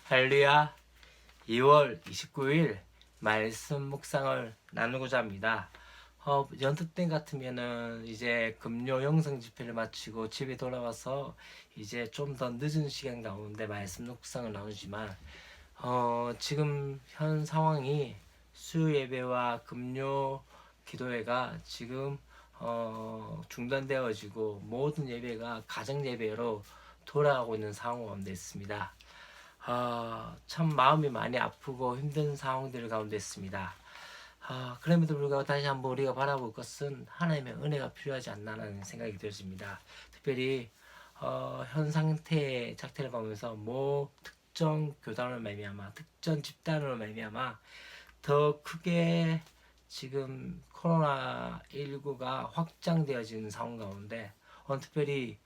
할렐루야. 2월 29일 말씀 묵상을 나누고자 합니다. 연습 때 같으면은 이제 금요 영성 집회를 마치고 집에 돌아와서 이제 좀 더 늦은 시간 가운데 말씀 묵상을 나누지만 지금 현 상황이 수요 예배와 금요 기도회가 지금 중단되어지고 모든 예배가 가정 예배로 돌아가고 있는 상황 가운데 있습니다. 참 마음이 많이 아프고 힘든 상황들 가운데 있습니다. 그럼에도 불구하고 다시 한번 우리가 바라볼 것은 하나님의 은혜가 필요하지 않나라는 생각이 들었습니다. 특별히 현 상태의 작태를 보면서 특정 교단을 말미암아 특정 집단으로 말미암아 더 크게 지금 코로나19가 확장되어지는 상황 가운데 특별히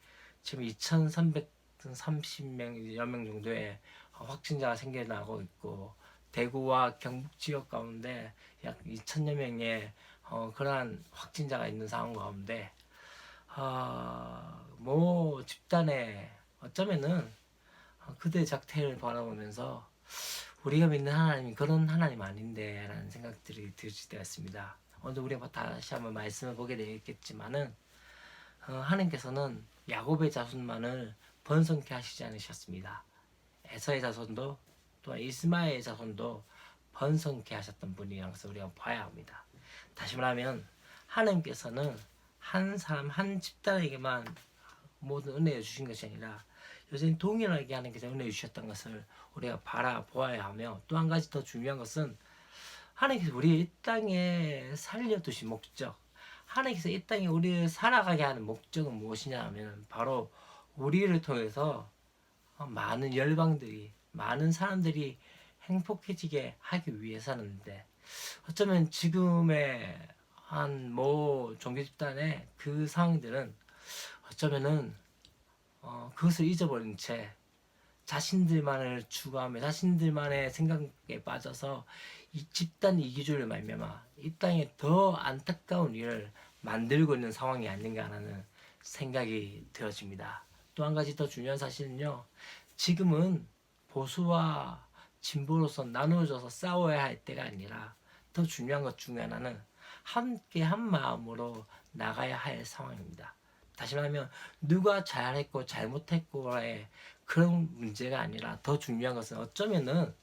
지금 2,330여 명 정도의 확진자가 생겨나고 있고 대구와 경북 지역 가운데 약 2천여 명의 그러한 확진자가 있는 상황 가운데 집단에 어쩌면은 그들의 작태를 바라보면서 우리가 믿는 하나님이 그런 하나님 아닌데 라는 생각들이 들게 되었습니다. 오늘 우리가 다시 한번 말씀을 보게 되겠지만은 하나님께서는 야곱의 자손만을 번성케 하시지 않으셨습니다. 에서의 자손도 또한 이스마엘의 자손도 번성케 하셨던 분이라는 것을 우리가 봐야 합니다. 다시 말하면 하나님께서는 한 사람 한 집단에게만 모든 은혜를 주신 것이 아니라 여전히 동일하게 하나님께서 은혜를 주셨던 것을 우리가 바라보아야 하며, 또 한 가지 더 중요한 것은 하나님께서 우리 이 땅에 살려두신 목적, 하나님께서 이 땅에 우리를 살아가게 하는 목적은 무엇이냐 하면 바로 우리를 통해서 많은 열방들이, 많은 사람들이 행복해지게 하기 위해서는데, 어쩌면 지금의 한 종교 집단의 그 상황들은 어쩌면은 그것을 잊어버린 채 자신들만을 추구하며 자신들만의 생각에 빠져서 이 집단 이기주의를 말미암아 이 땅에 더 안타까운 일을 만들고 있는 상황이 아닌가라는 생각이 되어집니다. 또 한 가지 더 중요한 사실은요, 지금은 보수와 진보로서 나누어져서 싸워야 할 때가 아니라 더 중요한 것 중에 하나는 함께 한 마음으로 나가야 할 상황입니다. 다시 말하면 누가 잘했고 잘못했고의 그런 문제가 아니라 더 중요한 것은 어쩌면은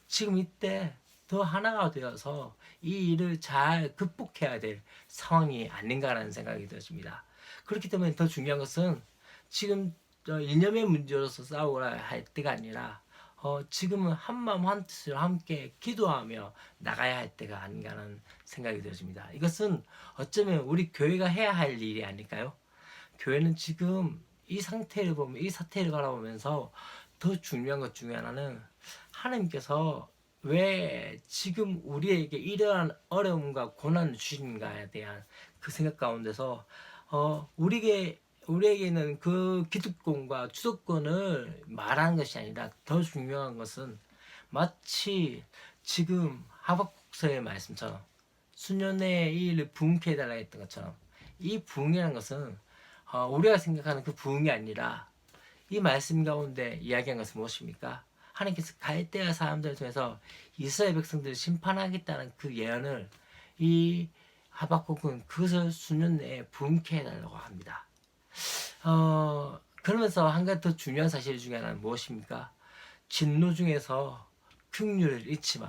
지금 이때 더 하나가 되어서 이 일을 잘 극복해야 될 상황이 아닌가라는 생각이 들었습니다. 그렇기 때문에 더 중요한 것은 지금 이념의 문제로서 싸우라 할 때가 아니라 지금은 한마음 한뜻으로 함께 기도하며 나가야 할 때가 아닌가라는 생각이 들었습니다. 이것은 어쩌면 우리 교회가 해야 할 일이 아닐까요? 교회는 지금 이 상태를 보면, 이 사태를 바라보면서 더 중요한 것 중에 하나는 하나님께서 왜 지금 우리에게 이러한 어려움과 고난을 주시는가에 대한 그 생각 가운데서 우리에게는 그 기득권과 주도권을 말하는 것이 아니라 더 중요한 것은 마치 지금 하박국서의 말씀처럼 수년의 이 일을 부흥케 해달라 했던 것처럼 이 부흥이라는 것은 우리가 생각하는 그 부흥이 아니라 이 말씀 가운데 이야기한 것은 무엇입니까? 하나님께서 갈대아 사람들을 통해서 이스라엘 백성들을 심판하겠다는 그 예언을 이 하박국은 그것을 수년 내에 부흥케 해달라고 합니다. 그러면서 한 가지 더 중요한 사실 중에 하나는 무엇입니까? 진노 중에서 긍휼을 잊지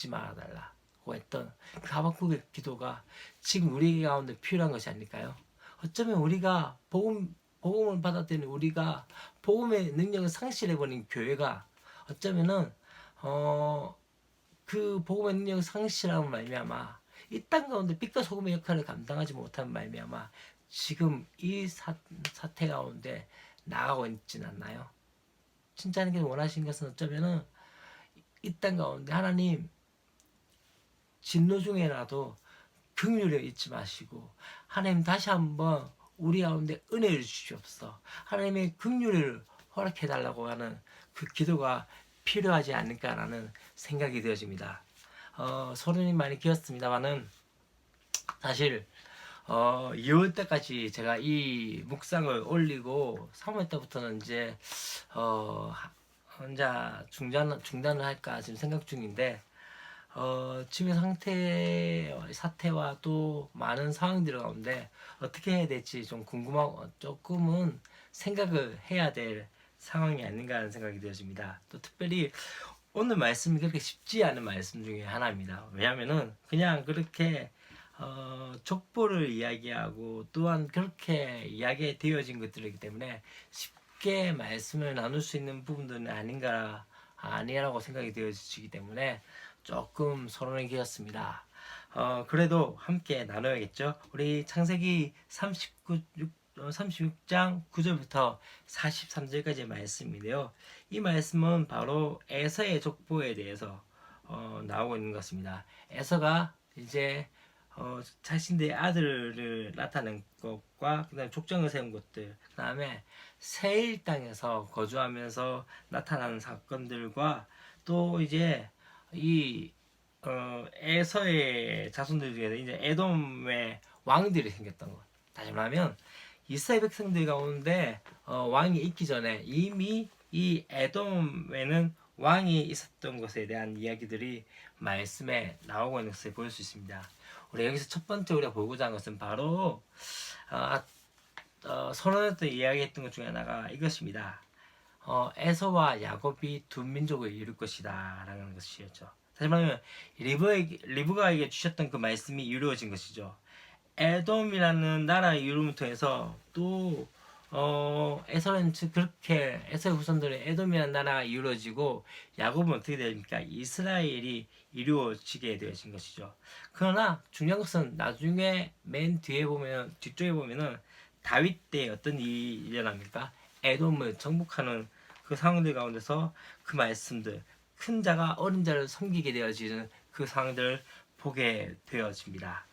말아달라고 했던 그 하박국의 기도가 지금 우리 가운데 필요한 것이 아닐까요? 어쩌면 우리가 복음을 받아들이는 우리가 복음의 능력을 상실해버린 교회가 어쩌면은 그 복음의 능력을 상실함을 말미암아 이 땅 가운데 빛과 소금의 역할을 감당하지 못한 말미암아 지금 이 사태 가운데 나가고 있지는 않나요? 진짜 하나님께서 원하시는 것은 어쩌면은 이 땅 가운데 하나님 진노 중에라도 긍휼을 잊지 마시고 하나님 다시 한번 우리 가운데 은혜를 주시옵소서. 하나님의 긍휼을 허락해 달라고 하는 그 기도가 필요하지 않을까라는 생각이 되어집니다. 소론이 많이 길었습니다만은 사실 2월 때까지 제가 이 묵상을 올리고 3월 때부터는 이제 혼자 중단을 할까 지금 생각 중인데, 지금 사태와 또 많은 상황들 가운데 어떻게 해야 될지 좀 궁금하고 조금은 생각을 해야 될 상황이 아닌가 하는 생각이 되어집니다. 또 특별히 오늘 말씀이 그렇게 쉽지 않은 말씀 중에 하나입니다. 왜냐하면은 그냥 그렇게 족보를 이야기하고 또한 그렇게 이야기되어진 것들이기 때문에 쉽게 말씀을 나눌 수 있는 부분들은 아니라고 생각이 되어지기 때문에 조금 서론이 길었습니다. 그래도 함께 나눠야겠죠. 우리 창세기 36장 9절부터 43절까지의 말씀인데요. 이 말씀은 바로 에서의 족보에 대해서 나오고 있는 것 같습니다. 에서가 이제 자신의 아들을 나타낸 것과 그다음에 족장을 세운 것들, 그다음에 세일 땅에서 거주하면서 나타나는 사건들과 또 이제 이 에서의 자손들 중에 이제 에돔의 왕들이 생겼던 것. 다시 말하면 이스라엘 백성들 가운데 왕이 있기 전에 이미 이 에돔에는 왕이 있었던 것에 대한 이야기들이 말씀에 나오고 있는 것을 볼 수 있습니다. 우리 여기서 첫 번째 우리가 보고자 하는 것은 바로 선언했던 이야기했던 것 중에 하나가 이것입니다. 에서와 야곱이 두 민족을 이룰 것이다 라는 것이었죠. 다시 말하면 리브가에게 주셨던 그 말씀이 이루어진 것이죠. 에돔이라는 나라의 이름을 통해서 또 에서는 그렇게 에서의 후손들의 에돔이라는 나라가 이루어지고 야곱은 어떻게 됩니까? 이스라엘이 이루어지게 되어진 것이죠. 그러나 중요한 것은 나중에 맨 뒤쪽에 보면은 다윗 때 어떤 일이 일어납니까? 에돔을 정복하는 그 상황들 가운데서 그 말씀들, 큰 자가 어린 자를 섬기게 되어지는 그 상황들을 보게 되어집니다.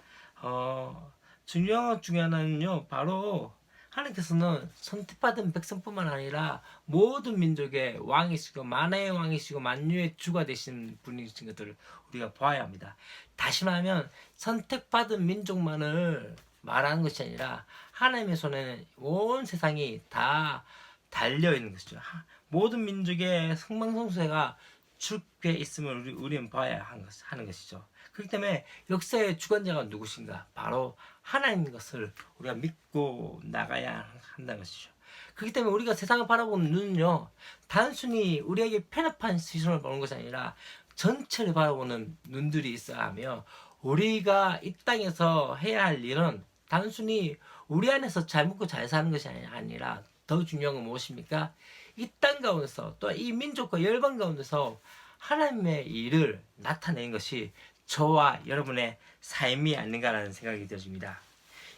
중요한 것 중에 하나는요, 바로 하나님께서는 선택받은 백성뿐만 아니라 모든 민족의 왕이시고 만화의 왕이시고 만유의 주가 되신 분이신 것들을 우리가 보아야 합니다. 다시 말하면 선택받은 민족만을 말하는 것이 아니라 하나님의 손에는 온 세상이 다 달려 있는 것이죠. 모든 민족의 성망성쇠가 주께 있음을 우리는 봐야 하는 것이죠. 그렇기 때문에 역사의 주관자가 누구신가? 바로 하나님인 것을 우리가 믿고 나가야 한다는 것이죠. 그렇기 때문에 우리가 세상을 바라보는 눈은요, 단순히 우리에게 편협한 시선을 보는 것이 아니라 전체를 바라보는 눈들이 있어야 하며, 우리가 이 땅에서 해야 할 일은 단순히 우리 안에서 잘 먹고 잘 사는 것이 아니라 더 중요한 건 무엇입니까? 이 땅 가운데서 또 이 민족과 열방 가운데서 하나님의 일을 나타내는 것이 저와 여러분의 삶이 아닌가라는 생각이 들어집니다.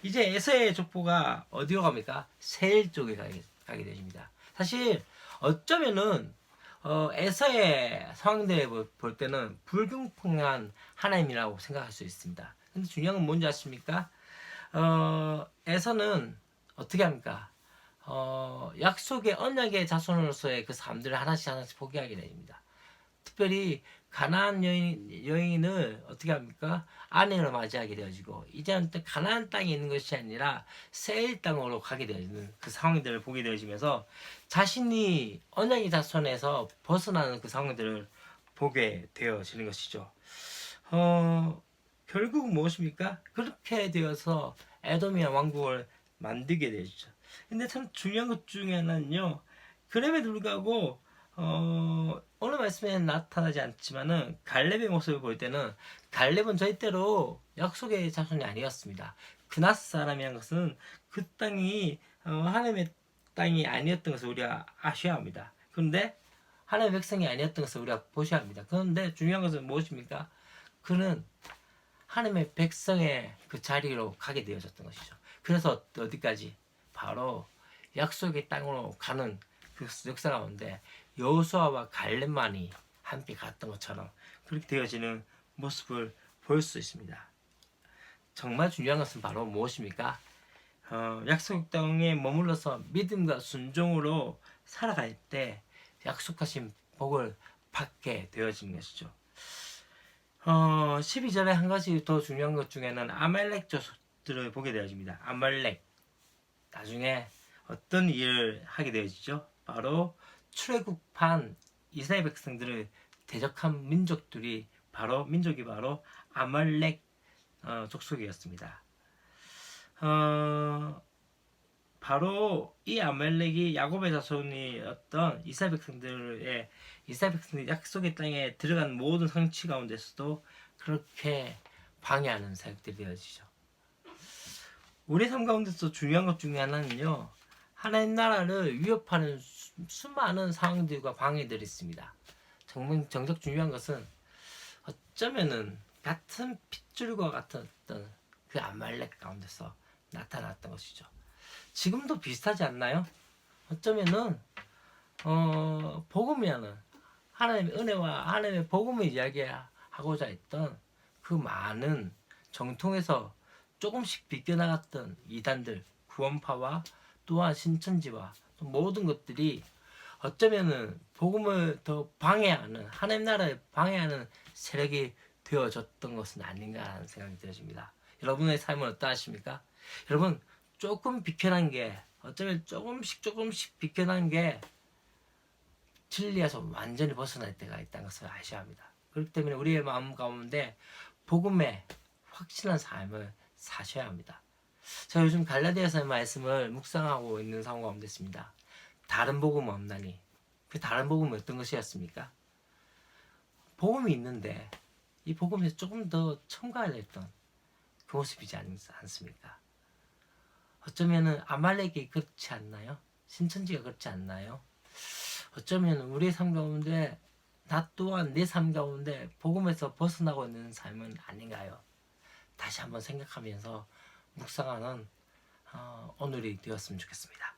이제 에서의 족보가 어디로 갑니까? 세일 쪽에 가게 되십니다. 사실 어쩌면은 에서의 상황들을 볼 때는 불공평한 하나님이라고 생각할 수 있습니다. 근데 중요한 건 뭔지 아십니까? 에서는 어떻게 합니까? 약속의 언약의 자손으로서의 그 삶들을 하나씩 포기하게 됩니다. 특별히 가나안 여인을 어떻게 합니까? 아내로 맞이하게 되어지고, 이제는 가나안 땅에 있는 것이 아니라 세일 땅으로 가게 되어지는 그 상황들을 보게 되어지면서 자신이 언약의 자손에서 벗어나는 그 상황들을 보게 되어지는 것이죠. 결국 무엇입니까? 그렇게 되어서 에돔이란 왕국을 만들게 되죠. 근데 참 중요한 것 중에 하나는요, 그럼에도 불구하고 오늘 말씀에는 나타나지 않지만은 갈렙의 모습을 볼 때는 갈렙은 절대로 약속의 자손이 아니었습니다. 그나스 사람이란 것은 그 땅이 하나님의 땅이 아니었던 것을 우리가 아셔야 합니다. 그런데 하나님의 백성이 아니었던 것을 우리가 보셔야 합니다. 그런데 중요한 것은 무엇입니까? 그는 하나님의 백성의 그 자리로 가게 되어졌던 것이죠. 그래서 어디까지? 바로 약속의 땅으로 가는 그 역사 가운데 여호수아와 갈렙만이 함께 갔던 것처럼 그렇게 되어지는 모습을 볼 수 있습니다. 정말 중요한 것은 바로 무엇입니까? 약속 땅에 머물러서 믿음과 순종으로 살아갈 때 약속하신 복을 받게 되어지는 것이죠. 12절에 한 가지 더 중요한 것 중에는 아말렉 족속들을 보게 되어집니다. 아말렉, 나중에 어떤 일을 하게 되어지죠? 바로 출애굽한 이스라엘 백성들을 대적한 민족이 바로 아말렉 족속이었습니다. 바로 이 아말렉이 야곱의 자손이었던 이스라엘 백성들이 약속의 땅에 들어간 모든 성취 가운데서도 그렇게 방해하는 사역들이 되어지죠. 우리 삶 가운데서 중요한 것 중에 하나는요, 하나님 나라를 위협하는 수많은 상황들과 방해들이 있습니다. 정작 중요한 것은 어쩌면은 같은 핏줄과 같은 어떤 그 아말렉 가운데서 나타났던 것이죠. 지금도 비슷하지 않나요? 어쩌면은 복음이라는 하나님의 은혜와 하나님의 복음을 이야기하고자 했던 그 많은 정통에서 조금씩 비껴나갔던 이단들, 구원파와 또한 신천지와 모든 것들이 어쩌면은 복음을 더 방해하는, 하나님 나라에 방해하는 세력이 되어졌던 것은 아닌가 하는 생각이 들어집니다. 여러분의 삶은 어떠하십니까? 여러분, 조금 비켜난 게, 어쩌면 조금씩 비켜난 게 진리에서 완전히 벗어날 때가 있다는 것을 아셔야 합니다. 그렇기 때문에 우리의 마음 가운데 복음의 확실한 삶을 사셔야 합니다. 자, 요즘 갈라디아서의 말씀을 묵상하고 있는 상황 가운데 있습니다. 다른 복음은 없나니. 그 다른 복음은 어떤 것이었습니까? 복음이 있는데 이 복음에서 조금 더 첨가해야 했던 그 모습이지 않습니까? 어쩌면은 아말렉이 그렇지 않나요? 신천지가 그렇지 않나요? 어쩌면 우리의 삶 가운데 나 또한 내 삶 가운데 복음에서 벗어나고 있는 삶은 아닌가요? 다시 한번 생각하면서 묵상하는 오늘이 되었으면 좋겠습니다.